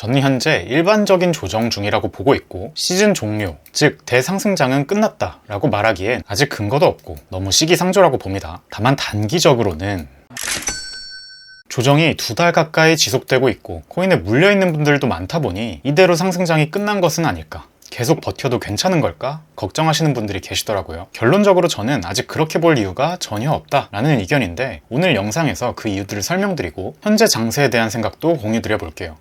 저는 현재 일반적인 조정 중이라고 보고 있고, 시즌 종료, 즉 대상승장은 끝났다 라고 말하기엔 아직 근거도 없고 너무 시기상조라고 봅니다. 다만 단기적으로는 조정이 2달 가까이 지속되고 있고 코인에 물려있는 분들도 많다 보니 이대로 상승장이 끝난 것은 아닐까, 계속 버텨도 괜찮은 걸까 걱정하시는 분들이 계시더라고요. 결론적으로 저는 아직 그렇게 볼 이유가 전혀 없다라는 의견인데, 오늘 영상에서 그 이유들을 설명드리고 현재 장세에 대한 생각도 공유드려 볼게요.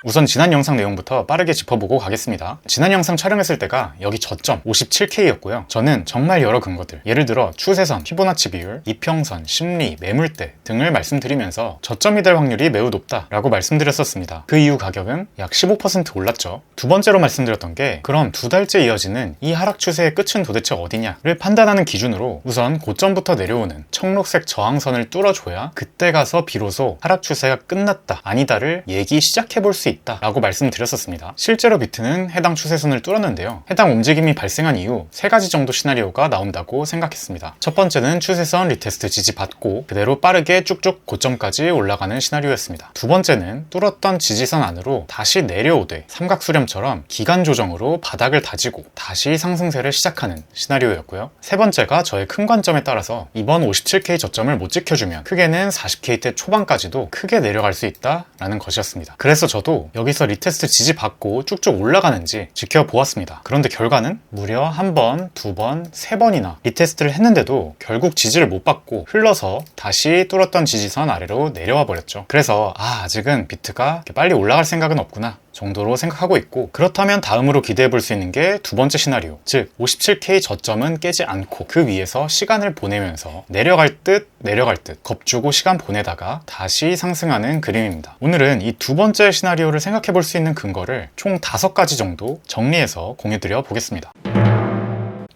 우선 지난 영상 내용부터 빠르게 짚어보고 가겠습니다. 지난 영상 촬영했을 때가 여기 저점 57K였고요. 저는 정말 여러 근거들, 예를 들어 추세선, 피보나치 비율, 이평선, 심리, 매물대 등을 말씀드리면서 저점이 될 확률이 매우 높다라고 말씀드렸었습니다. 그 이후 가격은 약 15% 올랐죠. 두 번째로 말씀드렸던 게, 그럼 2달째 이어지는 이 하락 추세의 끝은 도대체 어디냐를 판단하는 기준으로 우선 고점부터 내려오는 청록색 저항선을 뚫어줘야 그때 가서 비로소 하락 추세가 끝났다, 아니다를 얘기 시작해볼 수 있다 라고 말씀드렸었습니다. 실제로 비트는 해당 추세선을 뚫었는데요. 해당 움직임이 발생한 이후 3가지 정도 시나리오가 나온다고 생각했습니다. 첫 번째는 추세선 리테스트 지지받고 그대로 빠르게 쭉쭉 고점까지 올라가는 시나리오였습니다. 두 번째는 뚫었던 지지선 안으로 다시 내려오되 삼각수렴처럼 기간 조정으로 바닥을 다지고 다시 상승세를 시작하는 시나리오였고요. 세 번째가 저의 큰 관점에 따라서 이번 57K 저점을 못 지켜주면 크게는 40K대 초반까지도 크게 내려갈 수 있다라는 것이었습니다. 그래서 저도 여기서 리테스트 지지받고 쭉쭉 올라가는지 지켜보았습니다. 그런데 결과는 무려 1번, 2번, 3번이나 리테스트를 했는데도 결국 지지를 못 받고 흘러서 다시 뚫었던 지지선 아래로 내려와 버렸죠. 그래서 아직은 비트가 빨리 올라갈 생각은 없구나 정도로 생각하고 있고, 그렇다면 다음으로 기대해 볼 수 있는 게 두 번째 시나리오, 즉 57K 저점은 깨지 않고 그 위에서 시간을 보내면서 내려갈 듯 겁주고 시간 보내다가 다시 상승하는 그림입니다. 오늘은 이 두 번째 시나리오를 생각해 볼 수 있는 근거를 총 5가지 정도 정리해서 공유드려 보겠습니다.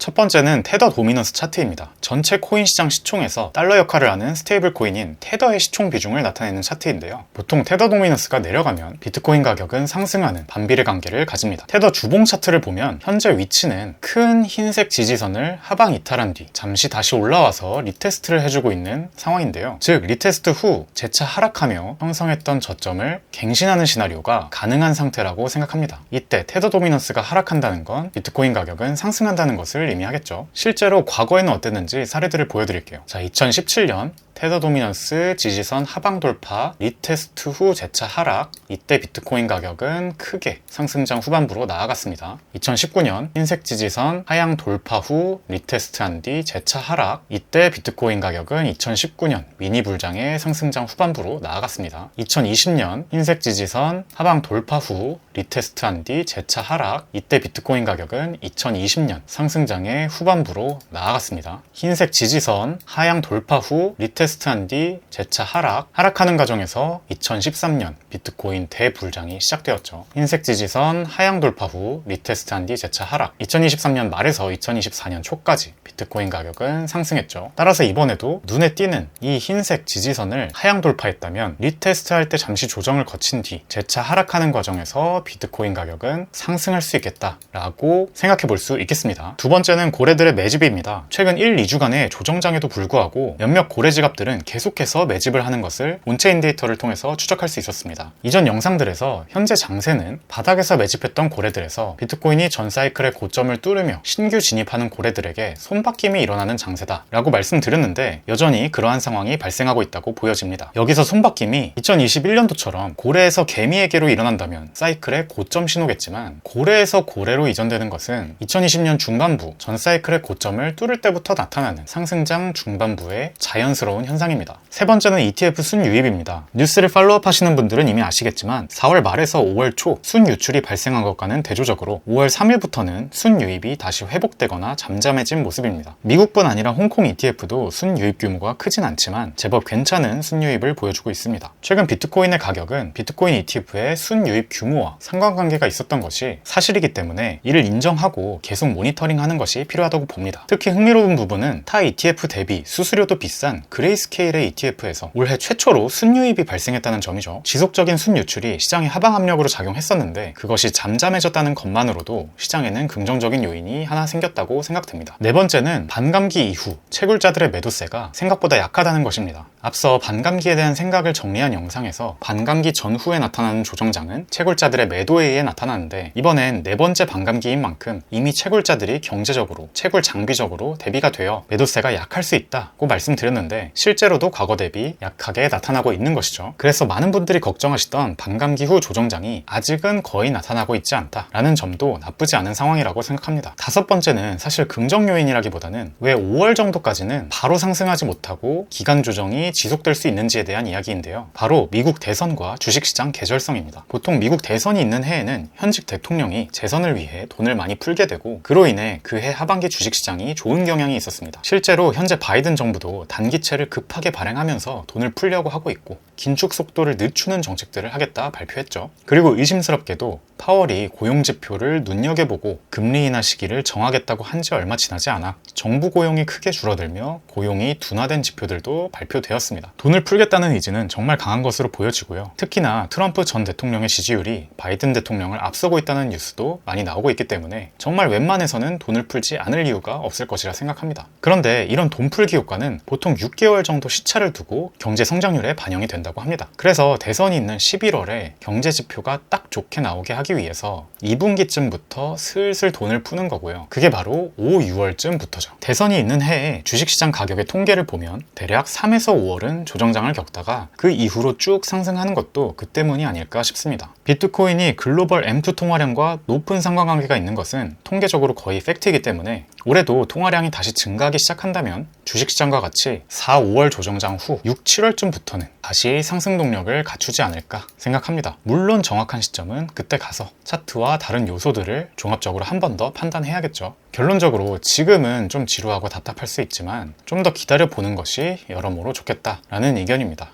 첫 번째는 테더 도미넌스 차트입니다. 전체 코인 시장 시총에서 달러 역할을 하는 스테이블 코인인 테더의 시총 비중을 나타내는 차트인데요. 보통 테더 도미넌스가 내려가면 비트코인 가격은 상승하는 반비례 관계를 가집니다. 테더 주봉 차트를 보면 현재 위치는 큰 흰색 지지선을 하방 이탈한 뒤 잠시 다시 올라와서 리테스트를 해주고 있는 상황인데요. 즉 리테스트 후 재차 하락하며 형성했던 저점을 갱신하는 시나리오가 가능한 상태라고 생각합니다. 이때 테더 도미넌스가 하락한다는 건 비트코인 가격은 상승한다는 것을 의미하겠죠. 실제로 과거에는 어땠는지 사례들을 보여드릴게요. 자, 2017년 테더 도미넌스 지지선 하방 돌파, 리테스트 후 재차 하락, 이때 비트코인 가격은 크게 상승장 후반부로 나아갔습니다. 2019년 흰색 지지선 하향 돌파 후 리테스트한 뒤 재차 하락, 이때 비트코인 가격은 2019년 미니 불장의 상승장 후반부로 나아갔습니다. 2020년 흰색 지지선 하방 돌파 후 리테스트한 뒤 재차 하락, 이때 비트코인 가격은 2020년 상승장의 후반부로 나아갔습니다. 흰색 지지선 하향 돌파 후 리테스트한 뒤 재차 하락하는 과정에서 2013년 비트코인 대불장이 시작되었죠. 흰색 지지선 하향 돌파 후 리테스트한 뒤 재차 하락, 2023년 말에서 2024년 초까지 비트코인 가격은 상승했죠. 따라서 이번에도 눈에 띄는 이 흰색 지지선을 하향 돌파했다면 리테스트할 때 잠시 조정을 거친 뒤 재차 하락하는 과정에서 비트코인 가격은 상승할 수 있겠다라고 생각해 볼 수 있겠습니다. 두 번째는 고래들의 매집입니다. 최근 1, 2주간의 조정장에도 불구하고 몇몇 고래 지갑들은 계속해서 매집을 하는 것을 온체인 데이터를 통해서 추적할 수 있었습니다. 이전 영상들에서 현재 장세는 바닥에서 매집했던 고래들에서 비트코인이 전 사이클의 고점을 뚫으며 신규 진입하는 고래들에게 손바뀜이 일어나는 장세다 라고 말씀드렸는데, 여전히 그러한 상황이 발생하고 있다고 보여집니다. 여기서 손바뀜이 2021년도처럼 고래에서 개미에게로 일어난다면 사이클의 고점 신호겠지만, 고래에서 고래로 이전되는 것은 2020년 중반부 전 사이클의 고점을 뚫을 때부터 나타나는 상승장 중반부의 자연스러운 현상입니다. 세 번째는 ETF 순유입입니다. 뉴스를 팔로우업 하시는 분들은 이미 아시겠지만 4월 말에서 5월 초 순유출이 발생한 것과는 대조적으로 5월 3일부터는 순유입이 다시 회복되거나 잠잠해진 모습입니다. 미국뿐 아니라 홍콩 ETF도 순유입 규모가 크진 않지만 제법 괜찮은 순유입을 보여주고 있습니다. 최근 비트코인의 가격은 비트코인 ETF의 순유입 규모와 상관관계가 있었던 것이 사실이기 때문에 이를 인정하고 계속 모니터링하는 것이 것이 필요하다고 봅니다. 특히 흥미로운 부분은 타 ETF 대비 수수료도 비싼 그레이스케일의 ETF에서 올해 최초로 순유입이 발생했다는 점이죠. 지속적인 순유출이 시장의 하방 압력으로 작용했었는데 그것이 잠잠해졌다는 것만으로도 시장에는 긍정적인 요인이 하나 생겼다고 생각됩니다. 네 번째는 반감기 이후 채굴자들의 매도세가 생각보다 약하다는 것입니다. 앞서 반감기에 대한 생각을 정리한 영상에서 반감기 전후에 나타나는 조정장은 채굴자들의 매도에 의해 나타나는데 이번엔 네 번째 반감기인 만큼 이미 채굴자들이 경제적으로, 채굴 장비적으로 대비가 되어 매도세가 약할 수 있다고 말씀드렸는데 실제로도 과거 대비 약하게 나타나고 있는 것이죠. 그래서 많은 분들이 걱정하시던 반감기 후 조정장이 아직은 거의 나타나고 있지 않다라는 점도 나쁘지 않은 상황이라고 생각합니다. 다섯 번째는 사실 긍정 요인이라기보다는 왜 5월 정도까지는 바로 상승하지 못하고 기간 조정이 지속될 수 있는지에 대한 이야기인데요. 바로 미국 대선과 주식시장 계절성입니다. 보통 미국 대선이 있는 해에는 현직 대통령이 재선을 위해 돈을 많이 풀게 되고 그로 인해 그 해 하반기 주식시장이 좋은 경향이 있었습니다. 실제로 현재 바이든 정부도 단기채를 급하게 발행하면서 돈을 풀려고 하고 있고 긴축 속도를 늦추는 정책들을 하겠다 발표했죠. 그리고 의심스럽게도 파월이 고용지표를 눈여겨보고 금리 인하 시기를 정하겠다고 한 지 얼마 지나지 않아 정부 고용이 크게 줄어들며 고용이 둔화된 지표들도 발표되었습니다. 돈을 풀겠다는 의지는 정말 강한 것으로 보여지고요. 특히나 트럼프 전 대통령의 지지율이 바이든 대통령을 앞서고 있다는 뉴스도 많이 나오고 있기 때문에 정말 웬만해서는 돈을 풀지 않을 이유가 없을 것이라 생각합니다. 그런데 이런 돈 풀기 효과는 보통 6개월 정도 시차를 두고 경제 성장률에 반영이 된다고 합니다. 그래서 대선이 있는 11월에 경제 지표가 딱 좋게 나오게 하기 위해서 2분기쯤부터 슬슬 돈을 푸는 거고요. 그게 바로 5, 6월쯤부터죠. 대선이 있는 해에 주식시장 가격의 통계를 보면 대략 3에서 5월은 조정장을 겪다가 그 이후로 쭉 상승하는 것도 그 때문이 아닐까 싶습니다. 비트코인이 글로벌 M2 통화량과 높은 상관관계가 있는 것은 통계적으로 거의 팩트이기 때문에 올해도 통화량이 다시 증가하기 시작한다면 주식시장과 같이 4, 5월 조정장 후 6, 7월쯤부터는 다시 상승 동력을 갖추지 않을까 생각합니다. 물론 정확한 시점은 그때 가서 차트와 다른 요소들을 종합적으로 한 번 더 판단해야겠죠. 결론적으로 지금은 좀 지루하고 답답할 수 있지만 좀 더 기다려보는 것이 여러모로 좋겠다라는 의견입니다.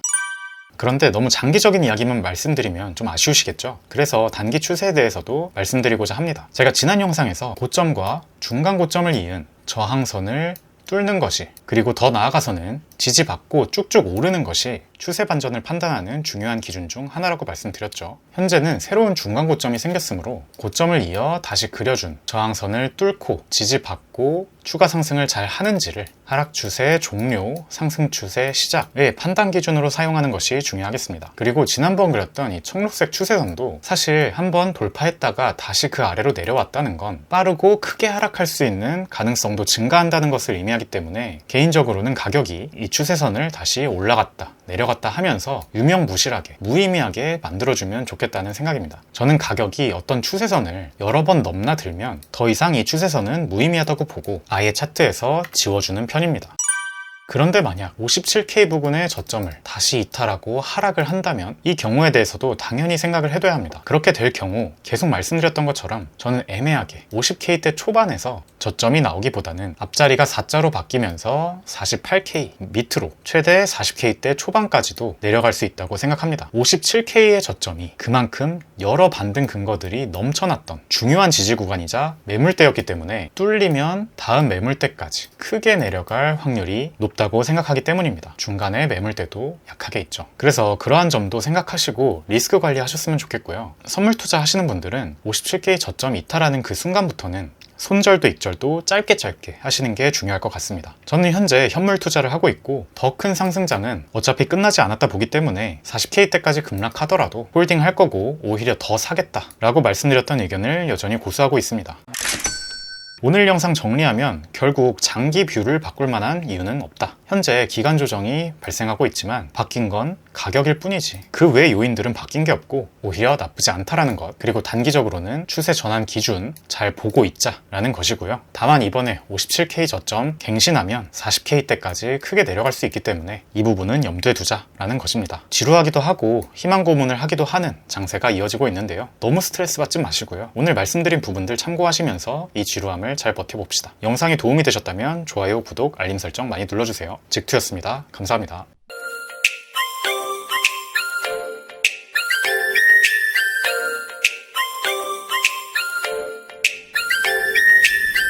그런데 너무 장기적인 이야기만 말씀드리면 좀 아쉬우시겠죠? 그래서 단기 추세에 대해서도 말씀드리고자 합니다. 제가 지난 영상에서 고점과 중간 고점을 이은 저항선을 뚫는 것이, 그리고 더 나아가서는 지지받고 쭉쭉 오르는 것이 추세 반전을 판단하는 중요한 기준 중 하나라고 말씀드렸죠. 현재는 새로운 중간 고점이 생겼으므로 고점을 이어 다시 그려준 저항선을 뚫고 지지받고 추가 상승을 잘 하는지를 하락 추세 종료, 상승 추세 시작의 판단 기준으로 사용하는 것이 중요하겠습니다. 그리고 지난번 그렸던 이 청록색 추세선도 사실 한번 돌파했다가 다시 그 아래로 내려왔다는 건 빠르고 크게 하락할 수 있는 가능성도 증가한다는 것을 의미하기 때문에 개인적으로는 가격이 이 추세선을 다시 올라갔다 내려갔다 하면서 유명무실하게 무의미하게 만들어주면 좋겠다는 생각입니다. 저는 가격이 어떤 추세선을 여러 번 넘나들면 더 이상 이 추세선은 무의미하다고 보고 아예 차트에서 지워주는 편입니다. 그런데 만약 57K 부근의 저점을 다시 이탈하고 하락을 한다면 이 경우에 대해서도 당연히 생각을 해둬야 합니다. 그렇게 될 경우 계속 말씀드렸던 것처럼 저는 애매하게 50K대 초반에서 저점이 나오기보다는 앞자리가 4자로 바뀌면서 48K 밑으로 최대 40K대 초반까지도 내려갈 수 있다고 생각합니다. 57K의 저점이 그만큼 여러 반등 근거들이 넘쳐났던 중요한 지지 구간이자 매물대였기 때문에 뚫리면 다음 매물대까지 크게 내려갈 확률이 높다고 생각하기 때문입니다. 중간에 매물대도 약하게 있죠. 그래서 그러한 점도 생각하시고 리스크 관리하셨으면 좋겠고요. 선물 투자 하시는 분들은 57K 저점 이탈하는 그 순간부터는 손절도 익절도 짧게 하시는 게 중요할 것 같습니다. 저는 현재 현물 투자를 하고 있고 더 큰 상승장은 어차피 끝나지 않았다 보기 때문에 40K 때까지 급락하더라도 홀딩 할 거고 오히려 더 사겠다 라고 말씀드렸던 의견을 여전히 고수하고 있습니다. 오늘 영상 정리하면 결국 장기 뷰를 바꿀 만한 이유는 없다. 현재 기간 조정이 발생하고 있지만 바뀐 건 가격일 뿐이지 그 외 요인들은 바뀐 게 없고 오히려 나쁘지 않다라는 것, 그리고 단기적으로는 추세 전환 기준 잘 보고 있자라는 것이고요. 다만 이번에 57K 저점 갱신하면 40K 때까지 크게 내려갈 수 있기 때문에 이 부분은 염두에 두자라는 것입니다. 지루하기도 하고 희망 고문을 하기도 하는 장세가 이어지고 있는데요. 너무 스트레스 받지 마시고요. 오늘 말씀드린 부분들 참고하시면서 이 지루함을 잘 버텨봅시다. 영상이 도움이 되셨다면 좋아요, 구독, 알림 설정 많이 눌러주세요. 직투였습니다. 감사합니다.